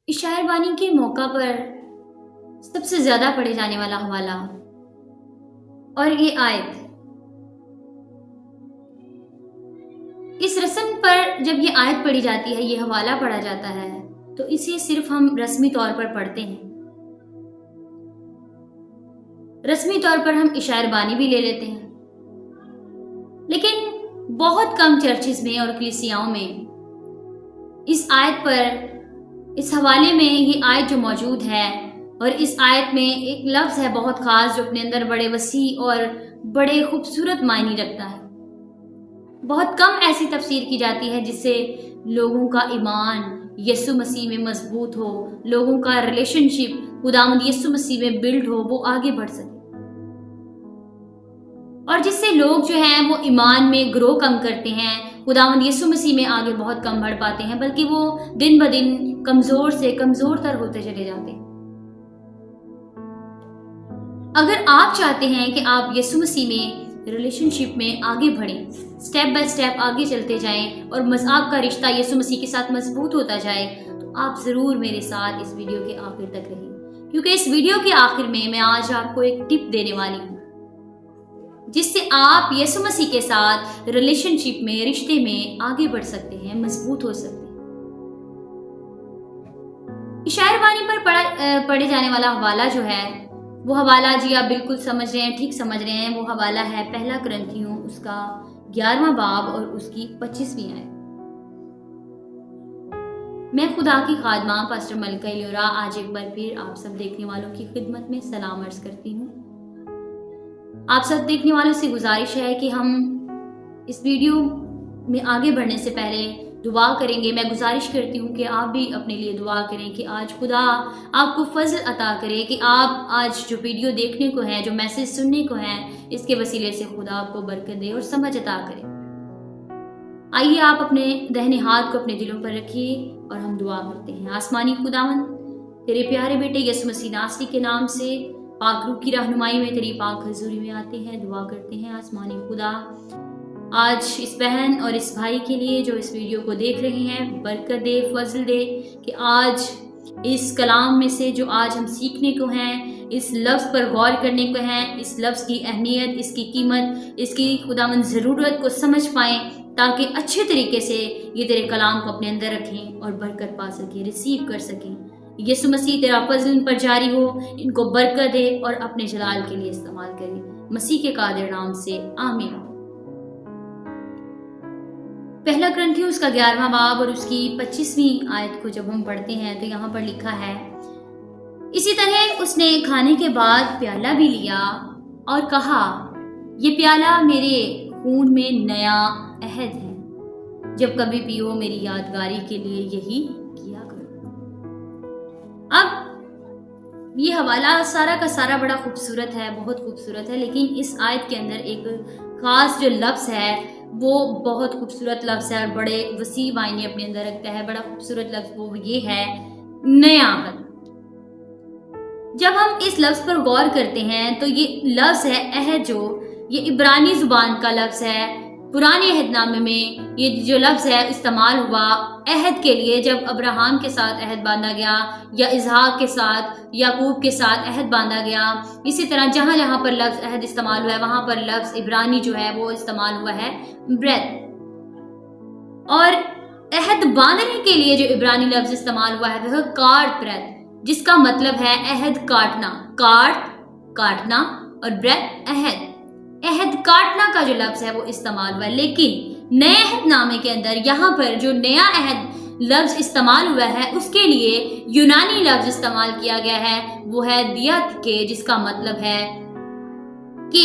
شاعر بانی کے موقع پر سب سے زیادہ پڑھے جانے والا حوالہ اور یہ آیت، اس رسم پر جب یہ آیت پڑھی جاتی ہے، یہ حوالہ پڑھا جاتا ہے، تو اسے صرف ہم رسمی طور پر پڑھتے ہیں۔ رسمی طور پر ہم شاعر بانی بھی لے لیتے ہیں، لیکن بہت کم چرچز میں اور کلیسیاؤں میں اس آیت پر، اس حوالے میں یہ آیت جو موجود ہے، اور اس آیت میں ایک لفظ ہے بہت خاص جو اپنے اندر بڑے وسیع اور بڑے خوبصورت معنی رکھتا ہے۔ بہت کم ایسی تفسیر کی جاتی ہے جس سے لوگوں کا ایمان یسوع مسیح میں مضبوط ہو، لوگوں کا ریلیشن شپ خداوند یسوع مسیح میں بلڈ ہو، وہ آگے بڑھ سکے، اور جس سے لوگ جو ہیں وہ ایمان میں گرو کم کرتے ہیں، خداوند یسوع مسیح میں آگے بہت کم بڑھ پاتے ہیں، بلکہ وہ دن بدن کمزور سے کمزور تر ہوتے چلے جاتے ہیں۔ اگر آپ چاہتے ہیں کہ آپ یسوع مسیح میں ریلیشن شپ میں آگے بڑھیں، سٹیپ بائی سٹیپ آگے چلتے جائیں، اور آپ کا رشتہ یسوع مسیح کے ساتھ مضبوط ہوتا جائے، تو آپ ضرور میرے ساتھ اس ویڈیو کے آخر تک رہیں، کیونکہ اس ویڈیو کے آخر میں آج آپ کو ایک ٹپ دینے والی ہوں جس سے آپ یسوع مسیح کے ساتھ ریلیشن شپ میں، رشتے میں آگے بڑھ سکتے ہیں، مضبوط ہو سکتے ہیں۔ شاعر بانی پر پڑھے جانے والا حوالہ جو ہے، وہ حوالہ جی آپ بالکل سمجھ رہے ہیں، ٹھیک سمجھ رہے ہیں، وہ حوالہ ہے پہلا کرنتھیوں اس کا 11واں باب اور اس کی 25ویں آیت۔ میں خدا کی خادمہ پاسٹر ملکہ ایلیورا آج ایک بار پھر آپ سب دیکھنے والوں کی خدمت میں سلام عرض کرتی ہوں۔ آپ سب دیکھنے والوں سے گزارش ہے کہ ہم اس ویڈیو میں آگے بڑھنے سے پہلے دعا کریں گے۔ میں گزارش کرتی ہوں کہ آپ بھی اپنے لیے دعا کریں کہ آج خدا آپ کو فضل عطا کرے، کہ آپ آج جو ویڈیو دیکھنے کو ہے، جو میسج سننے کو ہے، اس کے وسیلے سے خدا آپ کو برکت دے اور سمجھ عطا کرے۔ آئیے آپ اپنے دہنے ہاتھ کو اپنے دلوں پر رکھیے اور ہم دعا کرتے ہیں۔ آسمانی خداوند، تیرے پیارے بیٹے یسوع مسیح ناصری کے نام سے پاک روح کی رہنمائی میں تیری پاک حضوری میں آتے ہیں، دعا کرتے ہیں۔ آسمانی خدا، آج اس بہن اور اس بھائی کے لیے جو اس ویڈیو کو دیکھ رہے ہیں، برکت دے، فضل دے، کہ آج اس کلام میں سے جو آج ہم سیکھنے کو ہیں، اس لفظ پر غور کرنے کو ہیں، اس لفظ کی اہمیت، اس کی قیمت، اس کی خداوند ضرورت کو سمجھ پائیں، تاکہ اچھے طریقے سے یہ تیرے کلام کو اپنے اندر رکھیں اور برکت پا سکیں، ریسیو کر سکیں۔ یسوع مسیح تیرا فضل ان پر جاری ہو، ان کو برکت دے اور اپنے جلال کے لیے استعمال کرے، مسیح کے قادر نام سے آمین۔ پہلا کرنتھیوں اس کا 11واں باب اور اس کی 25ویں آیت کو جب ہم پڑھتے ہیں تو یہاں پر لکھا ہے، اسی طرح اس نے کھانے کے بعد پیالہ بھی لیا اور کہا، یہ پیالہ میرے خون میں نیا عہد ہے، جب کبھی پیو میری یادگاری کے لیے یہی کیا کرو۔ اب یہ حوالہ سارا کا سارا بڑا خوبصورت ہے، بہت خوبصورت ہے، لیکن اس آیت کے اندر ایک خاص جو لفظ ہے وہ بہت خوبصورت لفظ ہے اور بڑے وسیع معنی اپنے اندر رکھتا ہے۔ بڑا خوبصورت لفظ وہ یہ ہے، نیا عہد۔ جب ہم اس لفظ پر غور کرتے ہیں تو یہ لفظ ہے عہد، جو یہ عبرانی زبان کا لفظ ہے۔ پرانے عہد نامے میں یہ جو لفظ ہے استعمال ہوا عہد کے لیے، جب ابراہیم کے ساتھ عہد باندھا گیا، یا اسحاق کے ساتھ، یعقوب کے ساتھ عہد باندھا گیا۔ اسی طرح جہاں جہاں پر لفظ عہد استعمال ہوا ہے، وہاں پر لفظ عبرانی جو ہے وہ استعمال ہوا ہے بریتھ۔ اور عہد باندھنے کے لیے جو عبرانی لفظ استعمال ہوا ہے وہ کاٹ بریتھ، جس کا مطلب ہے عہد کاٹنا، کاٹنا اور بریتھ عہد۔ عہد کاٹنا کا جو لفظ ہے وہ استعمال ہوا ہے، لیکن نئے عہد نامے کے اندر یہاں پر جو نیا عہد لفظ استعمال ہوا ہے اس کے لیے یونانی لفظ استعمال کیا گیا ہے، وہ ہے دیاتھکے، جس کا مطلب ہے کہ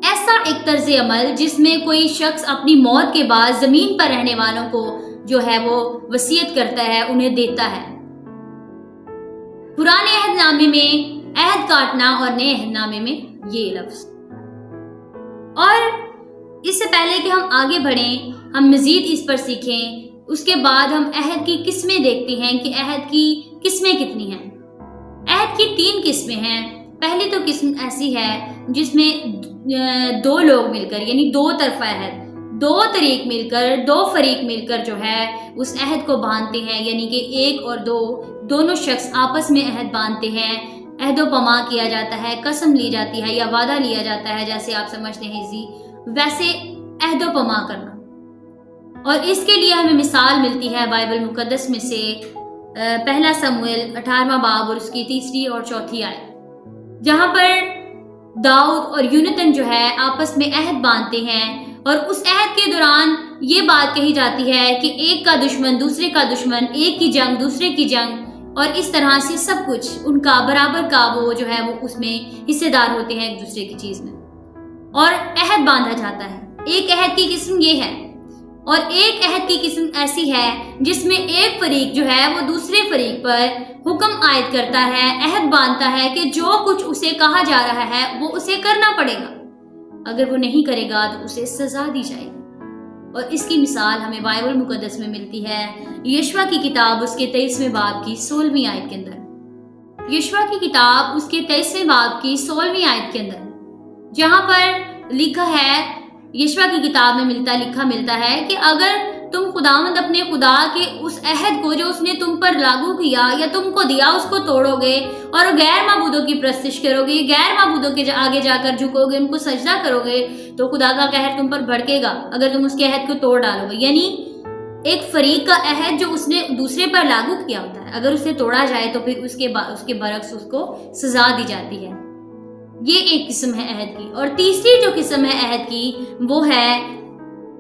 ایسا ایک طرز عمل جس میں کوئی شخص اپنی موت کے بعد زمین پر رہنے والوں کو جو ہے وہ وصیت کرتا ہے، انہیں دیتا ہے۔ پرانے عہد نامے میں عہد کاٹنا اور نئے عہد نامے میں یہ لفظ۔ اور اس سے پہلے کہ ہم آگے بڑھیں، ہم مزید اس پر سیکھیں، اس کے بعد ہم عہد کی قسمیں دیکھتے ہیں کہ عہد کی قسمیں کتنی ہیں۔ عہد کی 3 قسمیں ہیں۔ پہلی تو قسم ایسی ہے جس میں 2 لوگ مل کر، یعنی 2 طرفہ عہد، دو فریق مل کر جو ہے اس عہد کو باندھتے ہیں، یعنی کہ ایک اور دونوں شخص آپس میں عہد باندھتے ہیں، عہد و پیمان کیا جاتا ہے، قسم لی جاتی ہے یا وعدہ لیا جاتا ہے، جیسے آپ سمجھتے ہیں ویسے عہد و پیمان کرنا۔ اور اس کے لیے ہمیں مثال ملتی ہے بائبل مقدس میں سے پہلا سموئیل 18واں باب اور اس کی 3 اور 4 آیت، جہاں پر داؤد اور یونتن جو ہے آپس میں عہد باندھتے ہیں، اور اس عہد کے دوران یہ بات کہی جاتی ہے کہ ایک کا دشمن دوسرے کا دشمن، ایک کی جنگ دوسرے کی جنگ، اور اس طرح سے سب کچھ ان کا برابر کا وہ جو ہے وہ اس میں حصے دار ہوتے ہیں ایک دوسرے کی چیز میں، اور عہد باندھا جاتا ہے۔ ایک عہد کی قسم یہ ہے، اور ایک عہد کی قسم ایسی ہے جس میں ایک فریق جو ہے وہ دوسرے فریق پر حکم عائد کرتا ہے، عہد باندھتا ہے کہ جو کچھ اسے کہا جا رہا ہے وہ اسے کرنا پڑے گا، اگر وہ نہیں کرے گا تو اسے سزا دی جائے گی۔ اور اس کی مثال ہمیں بائبل مقدس میں ملتی ہے یشوع کی کتاب اس کے 23ویں باب کی 16ویں آیت کے اندر۔ یشوع کی کتاب اس کے 23ویں باب کی 16ویں آیت کے اندر، جہاں پر لکھا ہے، یشوع کی کتاب میں لکھا ملتا ہے کہ اگر تم خداوند اپنے خدا کے اس عہد کو جو اس نے تم پر لاگو کیا یا تم کو دیا اس کو توڑو گے اور غیر معبودوں کی پرستش کرو گے، غیر معبودوں کے آگے جا کر جھکو گے، ان کو سجدہ کرو گے، تو خدا کا قہر تم پر بھڑکے گا اگر تم اس کے عہد کو توڑ ڈالو گے۔ یعنی ایک فریق کا عہد جو اس نے دوسرے پر لاگو کیا ہوتا ہے، اگر اسے توڑا جائے تو پھر اس کے برعکس اس کو سزا دی جاتی ہے۔ یہ ایک قسم ہے عہد کی۔ اور تیسری جو قسم ہے عہد کی وہ ہے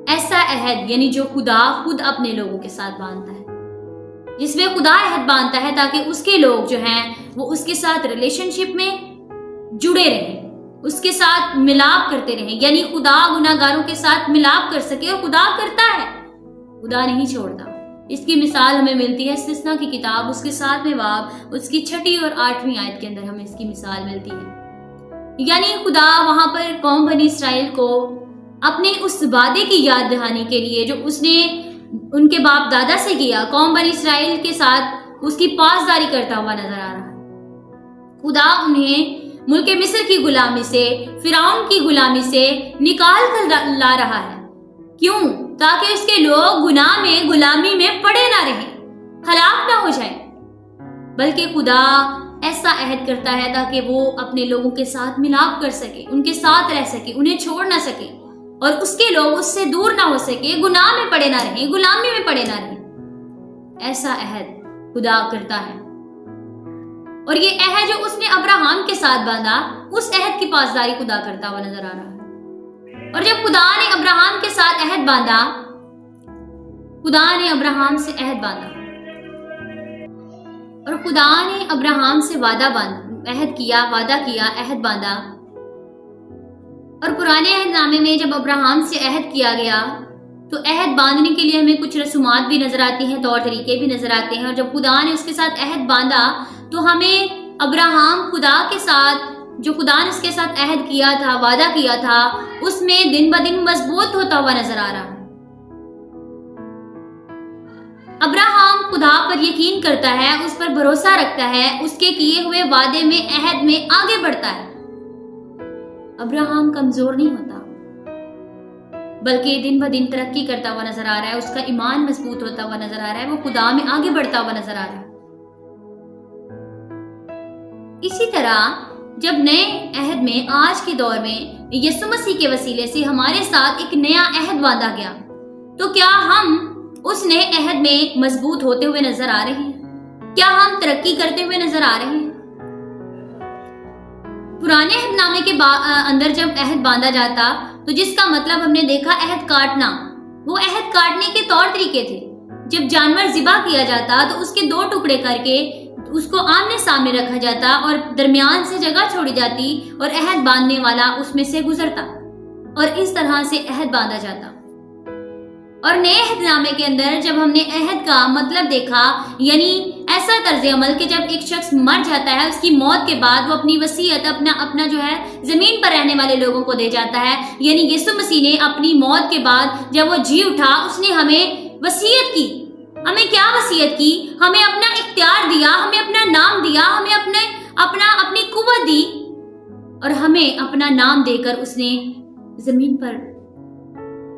ایسا عہد، یعنی جو خدا خود اپنے لوگوں کے ساتھ باندھتا ہے، جس میں خدا عہد باندھتا ہے تاکہ اس کے لوگ جو ہیں وہ اس کے ساتھ ریلیشن شپ میں جڑے رہیں، اس کے ساتھ ملاپ کرتے رہیں، یعنی خدا گناہگاروں کے ساتھ ملاپ کر سکے، اور خدا کرتا ہے، خدا نہیں چھوڑتا۔ اس کی مثال ہمیں ملتی ہے استثنا کی کتاب اس کے 7ویں باب اس کی 6 اور 8ویں آیت کے اندر ہمیں اس کی مثال ملتی ہے۔ یعنی خدا وہاں پر قوم بنی اسرائیل کو اپنے اس وعدے کی یاد دہانی کے لیے جو اس نے ان کے باپ دادا سے کیا، قوم بنی اسرائیل کے ساتھ اس کی پاسداری کرتا ہوا نظر آ رہا ہے۔ خدا انہیں ملک مصر کی غلامی سے، فرعون کی غلامی سے نکال کر لا رہا ہے۔ کیوں؟ تاکہ اس کے لوگ گناہ میں، غلامی میں پڑے نہ رہیں، ہلاک نہ ہو جائیں، بلکہ خدا ایسا عہد کرتا ہے تاکہ وہ اپنے لوگوں کے ساتھ ملاپ کر سکے، ان کے ساتھ رہ سکے، انہیں چھوڑ نہ سکے، اور اس کے لوگ اس سے دور نہ ہو سکے، گناہ میں پڑے نہ رہیں، غلامی میں پڑے نہ رہیں۔ ایسا عہد خدا کرتا ہے، اور یہ عہد جو اس نے ابراہم کے ساتھ باندھا، اس عہد کی پاسداری خدا کرتا ہوا نظر آ رہا ہے۔ اور جب خدا نے ابراہم کے ساتھ عہد باندھا، خدا نے ابراہم سے عہد باندھا، اور خدا نے ابراہم سے وعدہ کیا، عہد باندھا۔ اور پرانے عہد نامے میں جب ابراہم سے عہد کیا گیا تو عہد باندھنے کے لیے ہمیں کچھ رسومات بھی نظر آتی ہیں، طور طریقے بھی نظر آتے ہیں، اور جب خدا نے اس کے ساتھ عہد باندھا تو ہمیں ابراہم خدا کے ساتھ جو خدا نے اس کے ساتھ عہد کیا تھا، وعدہ کیا تھا، اس میں دن بدن مضبوط ہوتا ہوا نظر آ رہا ہے۔ ابراہم خدا پر یقین کرتا ہے، اس پر بھروسہ رکھتا ہے، اس کے کیے ہوئے وعدے میں، عہد میں آگے بڑھتا ہے۔ ابراہم کمزور نہیں ہوتا، بلکہ دن بدن ترقی کرتا ہوا نظر آ رہا ہے، اس کا ایمان مضبوط ہوتا ہوا نظر آ رہا ہے، وہ خدا میں آگے بڑھتا ہوا نظر آ رہا ہے۔ اسی طرح جب نئے عہد میں، آج کے دور میں یسوع مسیح کے وسیلے سے ہمارے ساتھ ایک نیا عہد باندھا گیا، تو کیا ہم اس نئے عہد میں مضبوط ہوتے ہوئے نظر آ رہے ہیں؟ کیا ہم ترقی کرتے ہوئے نظر آ رہے ہیں؟ پرانے عہد نامے کے اندر جب عہد باندھا جاتا تو جس کا مطلب ہم نے دیکھا عہد کاٹنا، وہ عہد کاٹنے کے طور طریقے تھے۔ جب جانور ذبح کیا جاتا تو اس کے 2 ٹکڑے کر کے اس کو آمنے سامنے رکھا جاتا اور درمیان سے جگہ چھوڑی جاتی اور عہد باندھنے والا اس میں سے گزرتا، اور اس طرح سے عہد باندھا جاتا۔ اور نئے عہد نامے کے اندر جب ہم نے عہد کا مطلب دیکھا، یعنی ایسا طرز عمل کہ جب ایک شخص مر جاتا ہے، اس کی موت کے بعد وہ اپنی وصیت اپنا جو ہے زمین پر رہنے والے لوگوں کو دے جاتا ہے۔ یعنی یسوع مسیح نے اپنی موت کے بعد جب وہ جی اٹھا، اس نے ہمیں وصیت کی۔ ہمیں کیا وصیت کی؟ ہمیں اپنا اختیار دیا، ہمیں اپنا نام دیا، ہمیں اپنی قوت دی، اور ہمیں اپنا نام دے کر اس نے زمین پر